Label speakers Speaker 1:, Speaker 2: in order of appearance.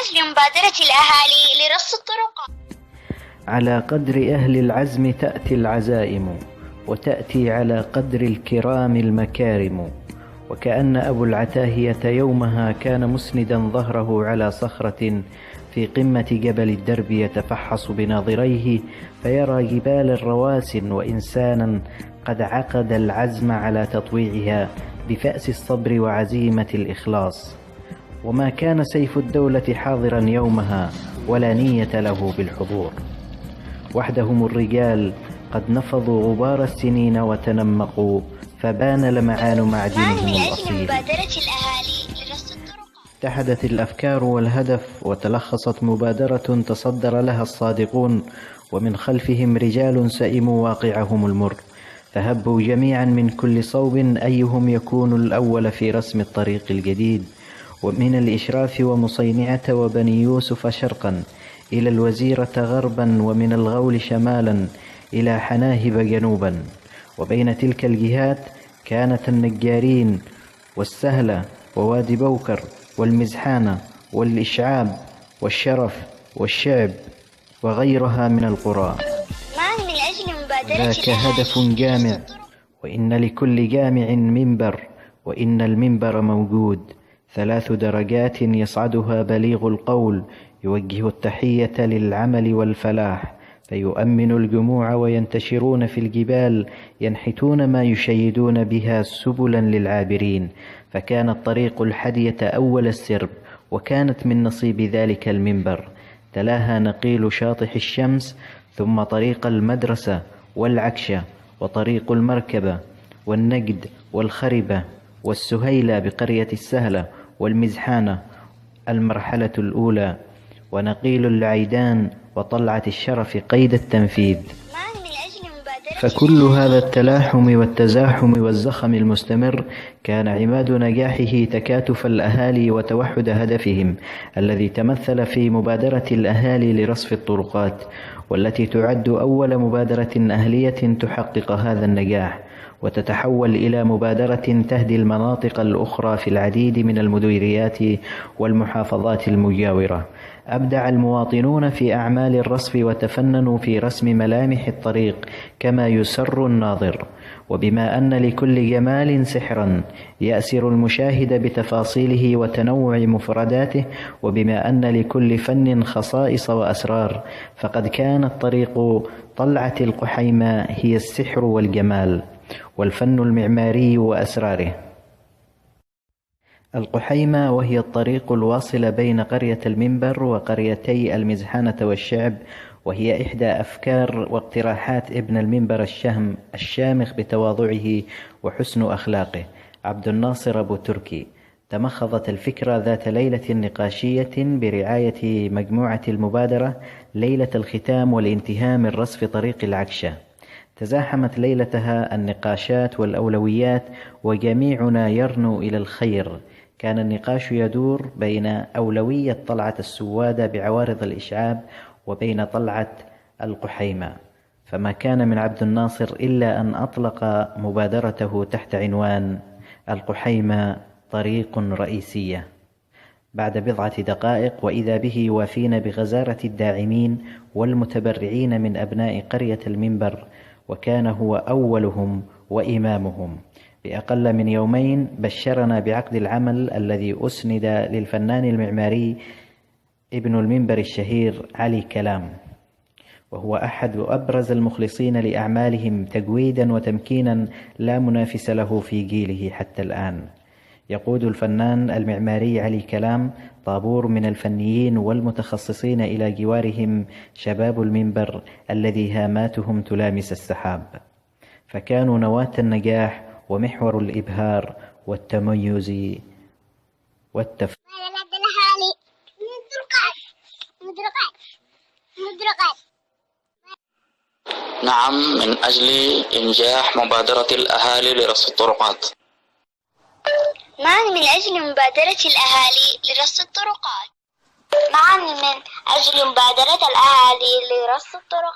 Speaker 1: أجل مبادرة الأهالي لرص الطرقات.
Speaker 2: على قدر أهل العزم تأتي العزائم، وتأتي على قدر الكرام المكارم. وكأن أبو العتاهية يومها كان مسندا ظهره على صخرة في قمة جبل الدرب يتفحص بناظريه فيرى جبال الرواس وإنسانا قد عقد العزم على تطويعها بفأس الصبر وعزيمة الإخلاص. وما كان سيف الدولة حاضرا يومها ولا نية له بالحضور. وحدهم الرجال قد نفضوا غبار السنين وتنمقوا فبان لمعان معدنهم الأصيل. اتحدت الأفكار والهدف وتلخصت مبادرة تصدر لها الصادقون ومن خلفهم رجال سئموا واقعهم المر، فهبوا جميعا من كل صوب أيهم يكون الأول في رسم الطريق الجديد، ومن الإشراف ومصينعة وبني يوسف شرقا إلى الوزيرة غربا ومن الغول شمالا إلى حناهب جنوبا. وبين تلك الجهات كانت النجارين والسهلة ووادي بوكر والمزحانة والإشعاب والشرف والشعب وغيرها من القرى. ذاك هدف جامع، وإن لكل جامع منبر، وإن المنبر موجود 3 درجات يصعدها بليغ القول يوجه التحية للعمل والفلاح، فيؤمن الجموع وينتشرون في الجبال ينحتون ما يشيدون بها سبلا للعابرين. فكان الطريق الحدية أول السرب، وكانت من نصيب ذلك المنبر. تلاها نقيل شاطح الشمس، ثم طريق المدرسة والعكشة وطريق المركبة والنجد والخربة والسهيلة بقرية السهلة والمزحانة المرحلة الأولى، ونقيل العيدان وطلعة الشرف قيد التنفيذ. فكل هذا التلاحم والتزاحم والزخم المستمر كان عماد نجاحه تكاتف الأهالي وتوحد هدفهم الذي تمثل في مبادرة الأهالي لرصف الطرقات، والتي تعد أول مبادرة أهلية تحقق هذا النجاح، وتتحول إلى مبادرة تهدي المناطق الأخرى في العديد من المديريات والمحافظات المجاورة. أبدع المواطنون في أعمال الرصف وتفننوا في رسم ملامح الطريق كما يسر الناظر، وبما أن لكل جمال سحرا يأسر المشاهد بتفاصيله وتنوع مفرداته، وبما أن لكل فن خصائص وأسرار، فقد كانت طريق طلعة القحيمة هي السحر والجمال والفن المعماري وأسراره. القحيمة وهي الطريق الواصل بين قرية المنبر وقريتي المزحانة والشعب، وهي إحدى أفكار واقتراحات ابن المنبر الشامخ بتواضعه وحسن أخلاقه عبد الناصر أبو تركي. تمخضت الفكرة ذات ليلة نقاشية برعاية مجموعة المبادرة ليلة الختام والانتهاء من رصف طريق العكشة. تزاحمت ليلتها النقاشات والأولويات وجميعنا يرنو إلى الخير. كان النقاش يدور بين أولوية طلعة السوادة بعوارض الإشعاب وبين طلعة القحيمة، فما كان من عبد الناصر إلا أن أطلق مبادرته تحت عنوان القحيمة طريق رئيسية. بعد بضعة دقائق وإذا به يوافين بغزارة الداعمين والمتبرعين من أبناء قرية المنبر، وكان هو أولهم وإمامهم. بأقل من يومين بشرنا بعقد العمل الذي أسند للفنان المعماري ابن المنبر الشهير علي كلام، وهو أحد أبرز المخلصين لأعمالهم تجويدا وتمكينا لا منافس له في جيله حتى الآن. يقود الفنان المعماري علي كلام طابور من الفنيين والمتخصصين إلى جوارهم شباب المنبر الذي هاماتهم تلامس السحاب، فكانوا نواة النجاح ومحور الإبهار والتميز
Speaker 3: نعم، من أجل إنجاح مبادرة الأهالي لرصف الطرقات.
Speaker 1: معا من أجل مبادرة الأهالي لرصف الطرقات. معا من أجل مبادرة الأهالي لرصف الطرقات.